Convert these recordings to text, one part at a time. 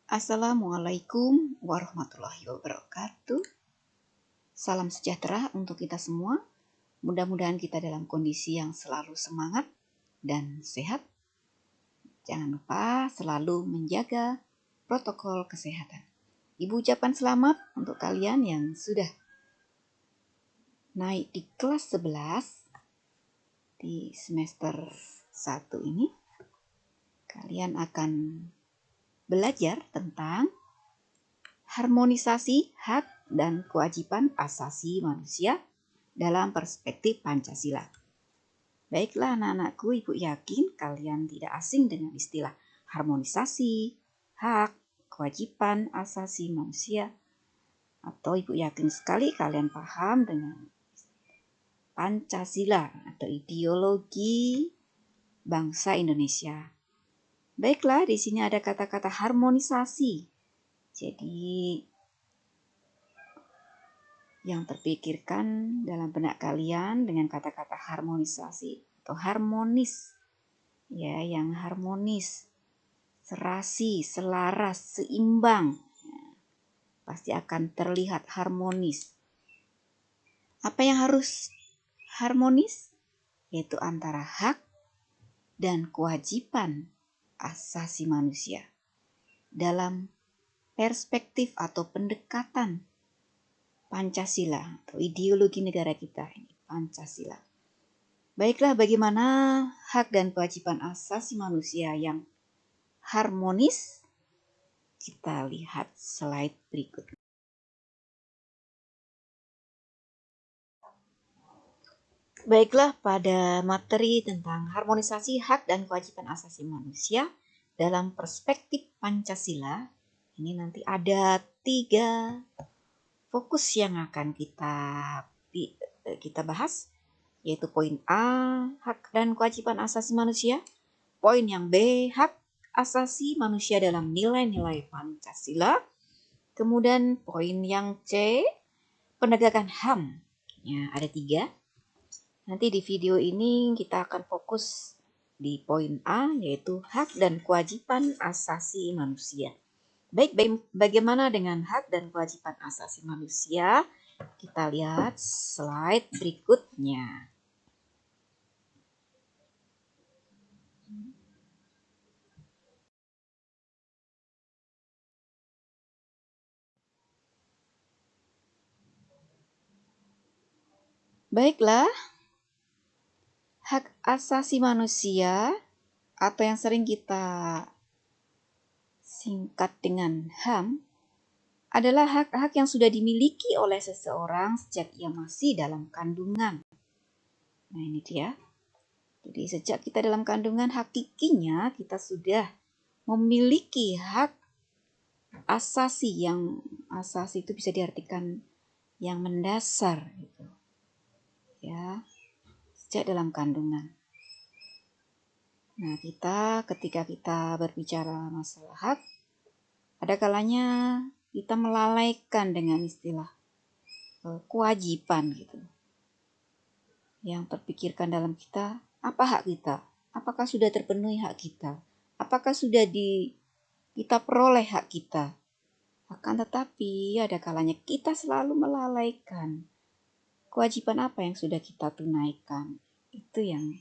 Assalamualaikum warahmatullahi wabarakatuh. Salam sejahtera untuk kita semua. Mudah-mudahan kita dalam kondisi yang selalu semangat dan sehat. Jangan lupa selalu menjaga protokol kesehatan. Ibu ucapkan selamat untuk kalian yang sudah naik di kelas 11 di semester 1 ini. Kalian akan belajar tentang harmonisasi hak dan kewajiban asasi manusia dalam perspektif Pancasila. Baiklah anak-anakku, Ibu yakin kalian tidak asing dengan istilah harmonisasi, hak, kewajiban asasi manusia. Atau Ibu yakin sekali kalian paham dengan Pancasila atau ideologi bangsa Indonesia. Baiklah, di sini ada kata-kata harmonisasi. Jadi yang terpikirkan dalam benak kalian dengan kata-kata harmonisasi atau harmonis, ya, yang harmonis, serasi, selaras, seimbang, pasti akan terlihat harmonis. Apa yang harus harmonis? Yaitu antara hak dan kewajiban asasi manusia dalam perspektif atau pendekatan Pancasila atau ideologi negara kita ini, Pancasila. Baiklah, bagaimana hak dan kewajiban asasi manusia yang harmonis? Kita lihat slide berikut. Baiklah, pada materi tentang harmonisasi hak dan kewajiban asasi manusia dalam perspektif Pancasila, ini nanti ada 3 fokus yang akan kita bahas, yaitu poin A, hak dan kewajiban asasi manusia. Poin yang B, hak asasi manusia dalam nilai-nilai Pancasila. Kemudian poin yang C, penegakan HAM. Ya, ada 3. Nanti di video ini kita akan fokus di poin A, yaitu hak dan kewajiban asasi manusia. Baik, bagaimana dengan hak dan kewajiban asasi manusia? Kita lihat slide berikutnya. Baiklah, hak asasi manusia atau yang sering kita singkat dengan HAM adalah hak-hak yang sudah dimiliki oleh seseorang sejak ia masih dalam kandungan. Nah, ini dia. Jadi sejak kita dalam kandungan, hakikinya kita sudah memiliki hak asasi. Yang asasi itu bisa diartikan yang mendasar gitu. Ya, sejak dalam kandungan. Nah, ketika kita berbicara masalah hak, ada kalanya kita melalaikan dengan istilah kewajiban gitu. Yang terpikirkan dalam kita, apa hak kita? Apakah sudah terpenuhi hak kita? Apakah sudah kita peroleh hak kita? Akan tetapi ada kalanya kita selalu melalaikan kewajiban apa yang sudah kita tunaikan. Itu yang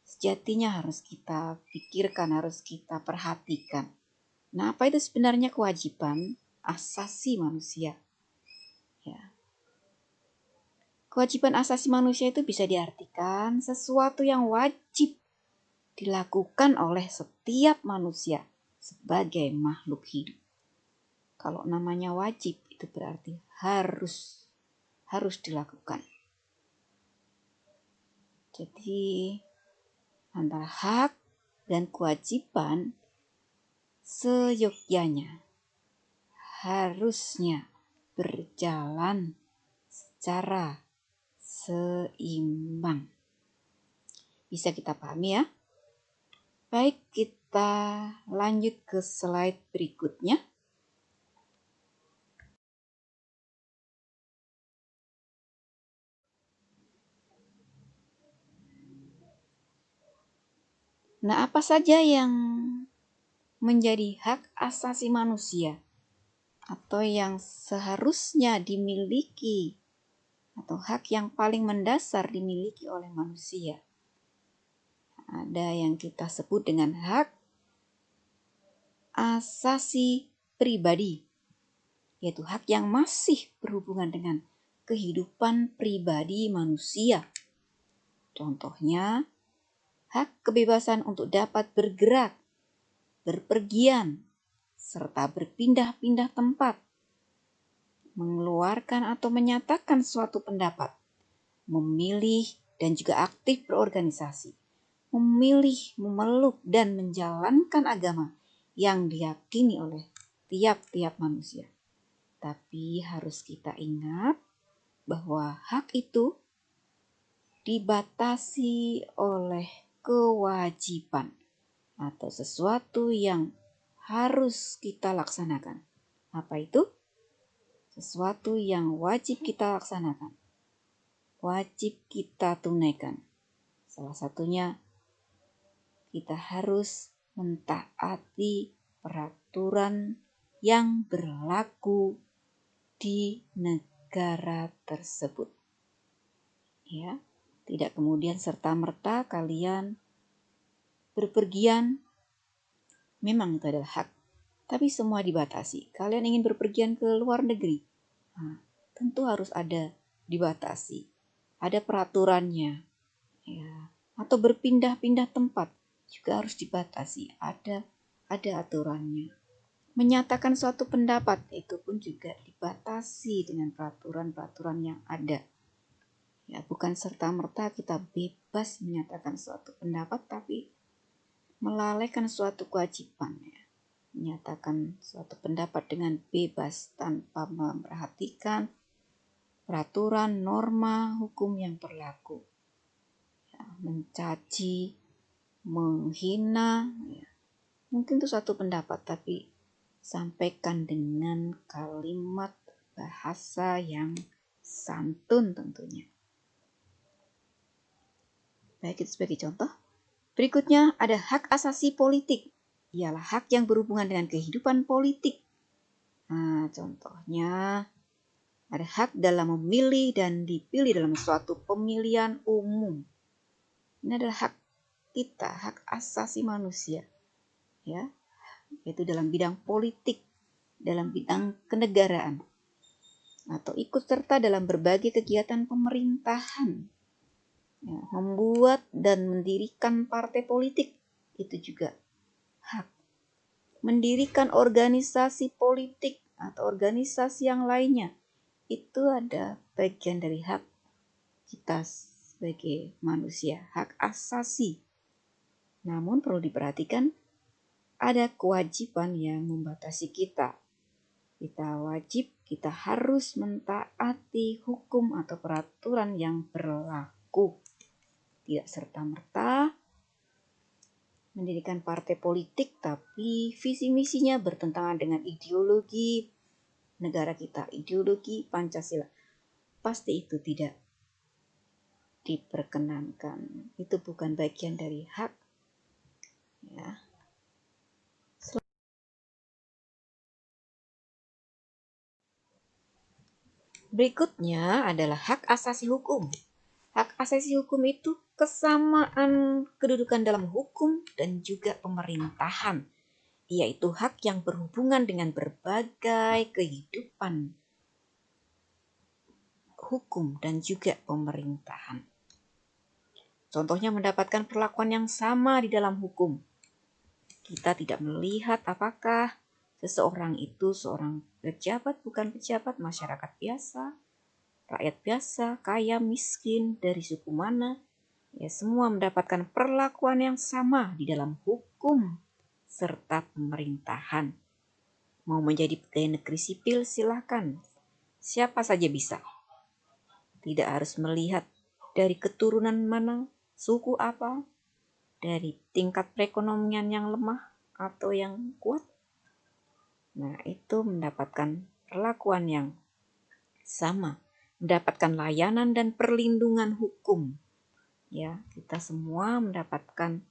sejatinya harus kita pikirkan, harus kita perhatikan. Nah, apa itu sebenarnya kewajiban asasi manusia? Ya. Kewajiban asasi manusia itu bisa diartikan sesuatu yang wajib dilakukan oleh setiap manusia sebagai makhluk hidup. Kalau namanya wajib itu berarti harus dilakukan. Jadi antara hak dan kewajiban seyogyanya harusnya berjalan secara seimbang. Bisa kita pahami ya? Baik, kita lanjut ke slide berikutnya. Nah, apa saja yang menjadi hak asasi manusia atau yang seharusnya dimiliki atau hak yang paling mendasar dimiliki oleh manusia. Ada yang kita sebut dengan hak asasi pribadi, yaitu hak yang masih berhubungan dengan kehidupan pribadi manusia. Contohnya, hak kebebasan untuk dapat bergerak, berpergian, serta berpindah-pindah tempat, mengeluarkan atau menyatakan suatu pendapat, memilih dan juga aktif berorganisasi, memilih, memeluk, dan menjalankan agama yang diyakini oleh tiap-tiap manusia. Tapi harus kita ingat bahwa hak itu dibatasi oleh kewajiban atau sesuatu yang harus kita laksanakan. Apa itu? Sesuatu yang wajib kita laksanakan, wajib kita tunaikan. Salah satunya, kita harus mentaati peraturan yang berlaku di negara tersebut. Ya, tidak kemudian serta-merta kalian berpergian, memang itu adalah hak, tapi semua dibatasi. Kalian ingin berpergian ke luar negeri, tentu harus ada dibatasi, ada peraturannya, ya. Atau berpindah-pindah tempat juga harus dibatasi, ada aturannya. Menyatakan suatu pendapat itu pun juga dibatasi dengan peraturan-peraturan yang ada. Ya, bukan serta-merta kita bebas menyatakan suatu pendapat, tapi melalaikan suatu kewajiban, ya. Menyatakan suatu pendapat dengan bebas tanpa memperhatikan peraturan, norma, hukum yang berlaku. Ya, mencaci, menghina, ya. Mungkin itu suatu pendapat, tapi sampaikan dengan kalimat bahasa yang santun tentunya. Baik, itu sebagai contoh. Berikutnya ada hak asasi politik. Ialah hak yang berhubungan dengan kehidupan politik. Nah, contohnya ada hak dalam memilih dan dipilih dalam suatu pemilihan umum. Ini adalah hak kita, hak asasi manusia. Ya, yaitu dalam bidang politik, dalam bidang kenegaraan, atau ikut serta dalam berbagai kegiatan pemerintahan. Ya, membuat dan mendirikan partai politik, itu juga hak. Mendirikan organisasi politik atau organisasi yang lainnya, itu ada bagian dari hak kita sebagai manusia, hak asasi. Namun perlu diperhatikan, ada kewajiban yang membatasi kita. Kita harus mentaati hukum atau peraturan yang berlaku. Tidak serta-merta mendirikan partai politik, tapi visi misinya bertentangan dengan ideologi negara kita, ideologi Pancasila. Pasti itu tidak diperkenankan. Itu bukan bagian dari hak. Ya. Berikutnya adalah hak asasi hukum. Hak asasi hukum itu kesamaan kedudukan dalam hukum dan juga pemerintahan, yaitu hak yang berhubungan dengan berbagai kehidupan hukum dan juga pemerintahan. Contohnya mendapatkan perlakuan yang sama di dalam hukum. Kita tidak melihat apakah seseorang itu seorang pejabat, bukan pejabat, masyarakat biasa, rakyat biasa, kaya, miskin, dari suku mana, ya semua mendapatkan perlakuan yang sama di dalam hukum serta pemerintahan. Mau menjadi pegawai negeri sipil silahkan, siapa saja bisa. Tidak harus melihat dari keturunan mana, suku apa, dari tingkat perekonomian yang lemah atau yang kuat. Nah, itu mendapatkan perlakuan yang sama, mendapatkan layanan dan perlindungan hukum. Ya, kita semua mendapatkan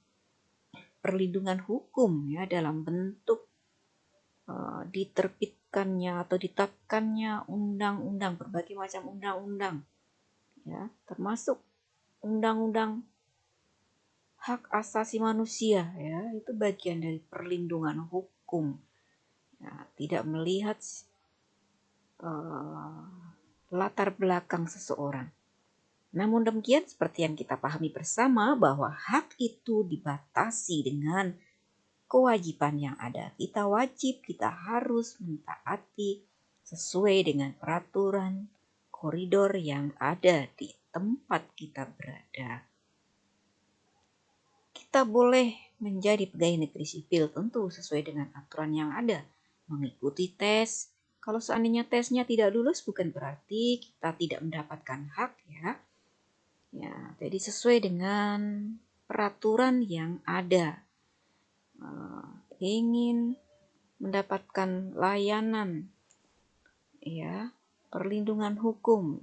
perlindungan hukum ya dalam bentuk diterbitkannya atau ditetapkannya undang-undang, berbagai macam undang-undang ya, termasuk undang-undang hak asasi manusia ya, itu bagian dari perlindungan hukum ya, tidak melihat latar belakang seseorang. Namun demikian, seperti yang kita pahami bersama bahwa hak itu dibatasi dengan kewajiban yang ada. Kita wajib, kita harus mentaati sesuai dengan peraturan koridor yang ada di tempat kita berada. Kita boleh menjadi pegawai negeri sipil tentu sesuai dengan aturan yang ada. Mengikuti tes. Kalau seandainya tesnya tidak lulus bukan berarti kita tidak mendapatkan hak ya. Ya, jadi sesuai dengan peraturan yang ada. Ingin mendapatkan layanan, ya, perlindungan hukum,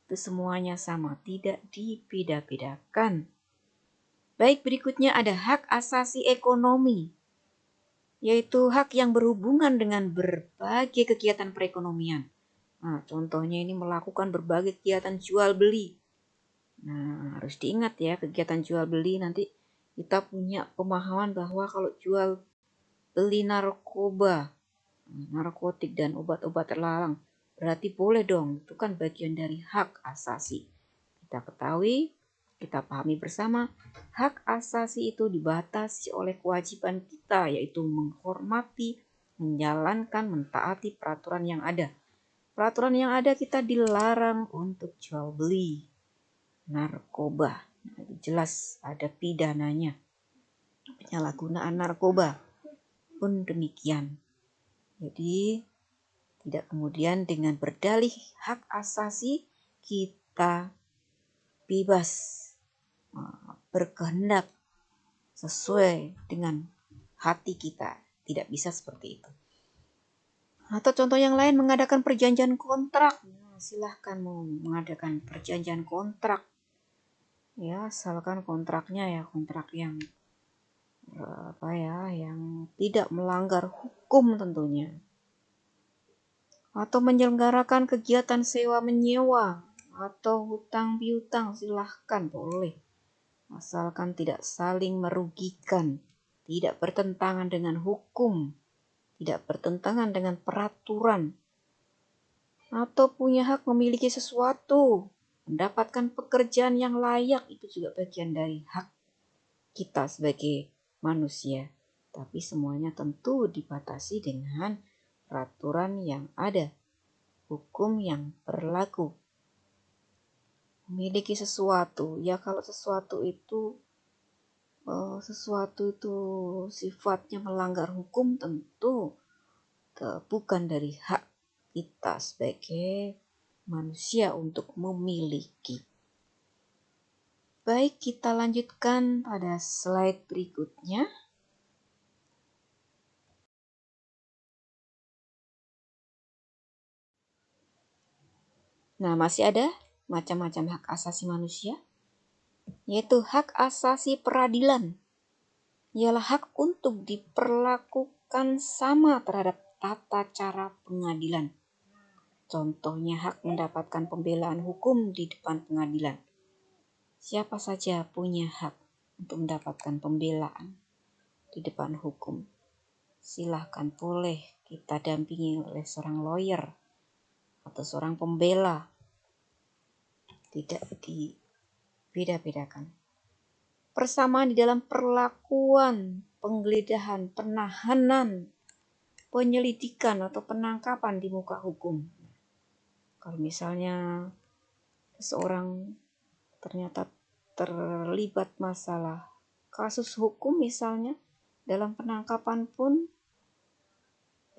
itu semuanya sama, tidak dibeda-bedakan. Baik, berikutnya ada hak asasi ekonomi, yaitu hak yang berhubungan dengan berbagai kegiatan perekonomian. Nah, contohnya ini melakukan berbagai kegiatan jual beli. Nah, harus diingat ya, kegiatan jual beli nanti kita punya pemahaman bahwa kalau jual beli narkoba, narkotik dan obat-obat terlarang, berarti boleh dong, itu kan bagian dari hak asasi. Kita ketahui, kita pahami bersama, hak asasi itu dibatasi oleh kewajiban kita, yaitu menghormati, menjalankan, mentaati peraturan yang ada. Peraturan yang ada kita dilarang untuk jual beli narkoba. Nah, itu jelas ada pidananya. Penyalahgunaan narkoba pun demikian. Jadi tidak kemudian dengan berdalih hak asasi kita bebas berkehendak sesuai dengan hati kita. Tidak bisa seperti itu. Atau contoh yang lain, mengadakan perjanjian kontrak. Nah, silahkan mau mengadakan perjanjian kontrak. Ya, asalkan kontraknya ya kontrak yang yang tidak melanggar hukum tentunya. Atau menyelenggarakan kegiatan sewa menyewa atau hutang piutang, silahkan boleh. Asalkan tidak saling merugikan, tidak bertentangan dengan hukum, tidak bertentangan dengan peraturan. Atau punya hak memiliki sesuatu, mendapatkan pekerjaan yang layak, itu juga bagian dari hak kita sebagai manusia. Tapi semuanya tentu dibatasi dengan peraturan yang ada, hukum yang berlaku. Memiliki sesuatu, ya kalau sesuatu itu sifatnya melanggar hukum, tentu bukan dari hak kita sebagai manusia untuk memiliki. Baik, kita lanjutkan pada slide berikutnya. Nah, masih ada macam-macam hak asasi manusia, yaitu hak asasi peradilan. Ialah hak untuk diperlakukan sama terhadap tata cara pengadilan. Contohnya hak mendapatkan pembelaan hukum di depan pengadilan. Siapa saja punya hak untuk mendapatkan pembelaan di depan hukum. Silahkan boleh kita dampingi oleh seorang lawyer atau seorang pembela. Tidak dibeda-bedakan. Persamaan di dalam perlakuan, penggeledahan, penahanan, penyelidikan atau penangkapan di muka hukum. Kalau misalnya seseorang ternyata terlibat masalah kasus hukum misalnya, dalam penangkapan pun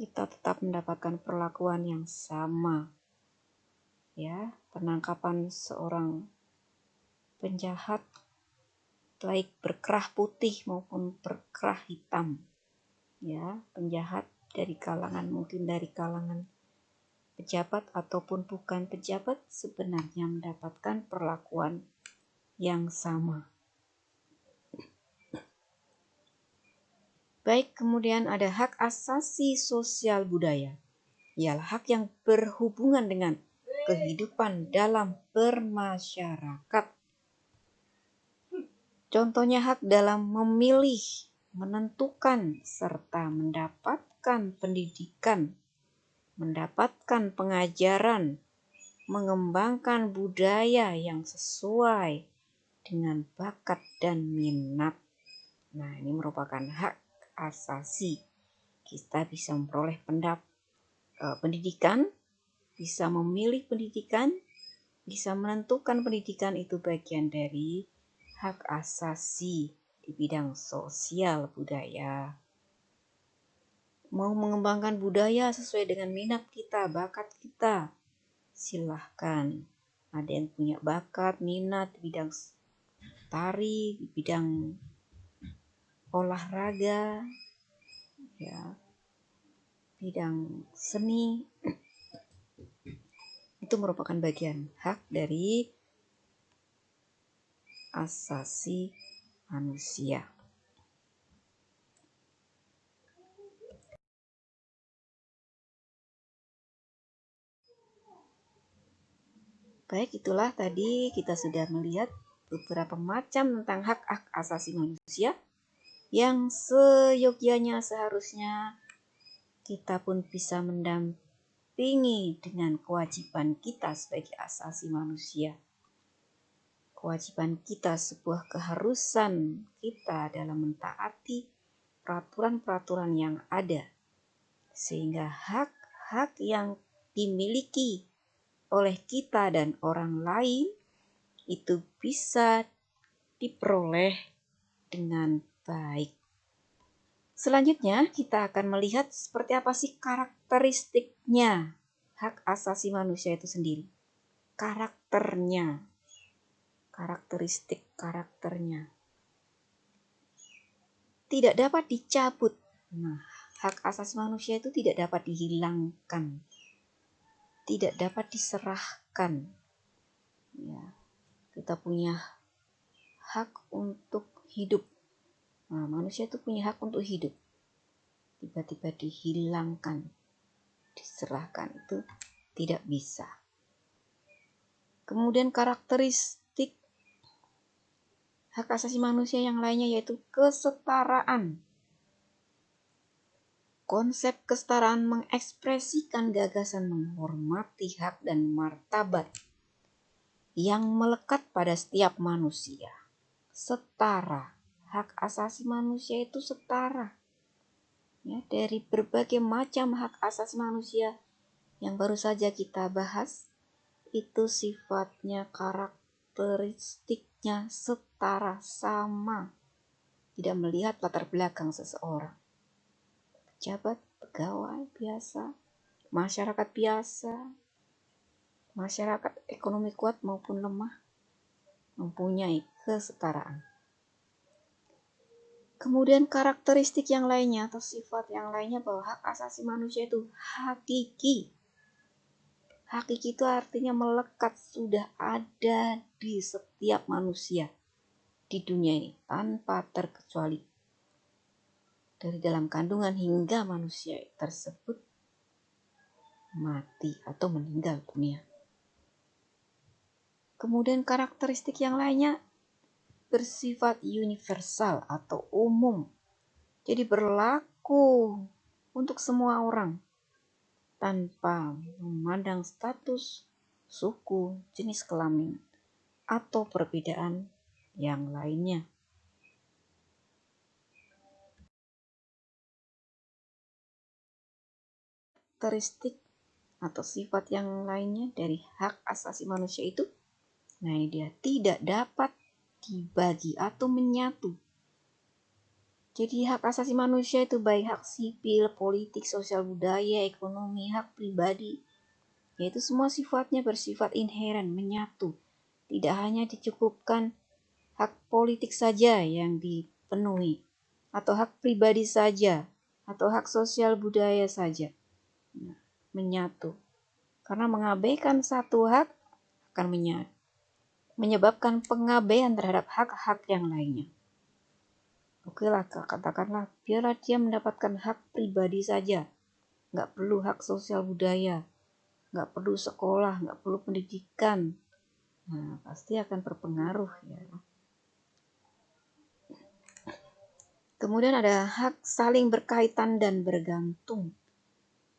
kita tetap mendapatkan perlakuan yang sama. Ya, penangkapan seorang penjahat baik berkerah putih maupun berkerah hitam. Ya, penjahat dari kalangan pejabat ataupun bukan pejabat sebenarnya mendapatkan perlakuan yang sama. Baik, kemudian ada hak asasi sosial budaya. Ialah hak yang berhubungan dengan kehidupan dalam bermasyarakat. Contohnya hak dalam memilih, menentukan, serta mendapatkan pendidikan, mendapatkan pengajaran, mengembangkan budaya yang sesuai dengan bakat dan minat. Nah, ini merupakan hak asasi. Kita bisa memperoleh pendidikan, bisa memilih pendidikan, bisa menentukan pendidikan, itu bagian dari hak asasi di bidang sosial budaya. Mau mengembangkan budaya sesuai dengan minat kita, bakat kita, silahkan. Ada yang punya bakat, minat di bidang tari, di bidang olahraga, ya, bidang seni, itu merupakan bagian hak dari asasi manusia. Baik, itulah tadi kita sudah melihat beberapa macam tentang hak-hak asasi manusia yang seyogyanya seharusnya kita pun bisa mendampingi dengan kewajiban kita sebagai asasi manusia. Kewajiban kita, sebuah keharusan kita dalam mentaati peraturan-peraturan yang ada, sehingga hak-hak yang dimiliki oleh kita dan orang lain itu bisa diperoleh dengan baik. Selanjutnya kita akan melihat seperti apa sih karakteristiknya hak asasi manusia itu sendiri. Karakteristik karakternya. Tidak dapat dicabut. Nah, hak asasi manusia itu tidak dapat dihilangkan. Tidak dapat diserahkan. Ya, kita punya hak untuk hidup. Nah, manusia itu punya hak untuk hidup. Tiba-tiba dihilangkan, diserahkan, itu tidak bisa. Kemudian karakteristik hak asasi manusia yang lainnya yaitu kesetaraan. Konsep kesetaraan mengekspresikan gagasan menghormati hak dan martabat yang melekat pada setiap manusia. Setara, hak asasi manusia itu setara. Ya, dari berbagai macam hak asasi manusia yang baru saja kita bahas, itu sifatnya, karakteristiknya setara, sama. Tidak melihat latar belakang seseorang. Pejabat, pegawai biasa, masyarakat biasa, masyarakat ekonomi kuat maupun lemah, mempunyai kesetaraan. Kemudian karakteristik yang lainnya atau sifat yang lainnya bahwa hak asasi manusia itu hakiki. Hakiki itu artinya melekat, sudah ada di setiap manusia di dunia ini tanpa terkecuali. Dari dalam kandungan hingga manusia tersebut mati atau meninggal dunia. Kemudian karakteristik yang lainnya bersifat universal atau umum. Jadi berlaku untuk semua orang tanpa memandang status, suku, jenis kelamin, atau perbedaan yang lainnya. Karakteristik atau sifat yang lainnya dari hak asasi manusia itu, nah ini dia, tidak dapat dibagi atau menyatu. Jadi hak asasi manusia itu baik hak sipil, politik, sosial budaya, ekonomi, hak pribadi, yaitu semua sifatnya bersifat inheren, menyatu. Tidak hanya dicukupkan hak politik saja yang dipenuhi, atau hak pribadi saja, atau hak sosial budaya saja. Nah, menyatu. Karena mengabaikan satu hak akan menyebabkan pengabaian terhadap hak-hak yang lainnya. Oke lah, katakanlah biarlah dia mendapatkan hak pribadi saja, nggak perlu hak sosial budaya, nggak perlu sekolah, nggak perlu pendidikan. Nah, pasti akan berpengaruh ya. Kemudian ada hak saling berkaitan dan bergantung.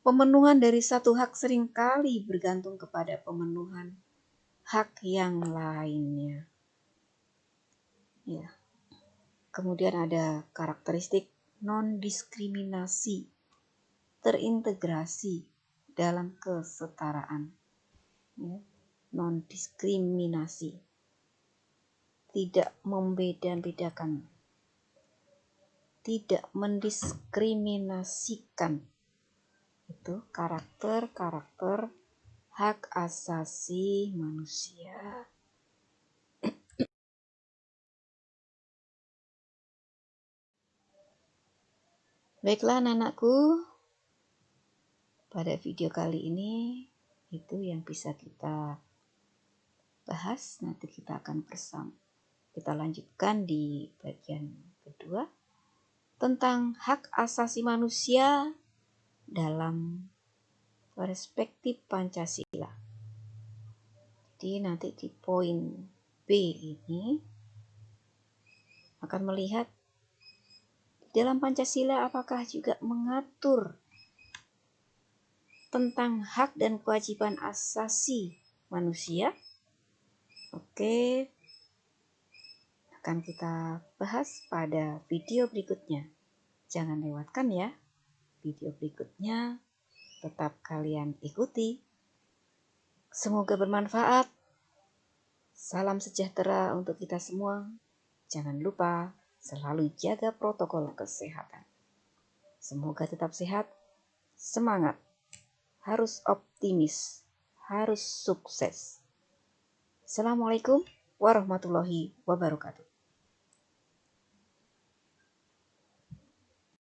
Pemenuhan dari satu hak seringkali bergantung kepada pemenuhan hak yang lainnya. Ya. Kemudian ada karakteristik non-diskriminasi, terintegrasi dalam kesetaraan. Ya. Non-diskriminasi, tidak membeda-bedakan, tidak mendiskriminasikan. Itu karakter-karakter hak asasi manusia. Baiklah anak-anakku, pada video kali ini itu yang bisa kita bahas. Nanti kita akan kita lanjutkan di bagian kedua tentang hak asasi manusia dalam perspektif Pancasila. Jadi nanti di poin B ini akan melihat dalam Pancasila apakah juga mengatur tentang hak dan kewajiban asasi manusia. Oke, akan kita bahas pada video berikutnya. Jangan lewatkan ya video berikutnya, tetap kalian ikuti. Semoga bermanfaat. Salam sejahtera untuk kita semua. Jangan lupa selalu jaga protokol kesehatan. Semoga tetap sehat, semangat, harus optimis, harus sukses. Assalamualaikum warahmatullahi wabarakatuh.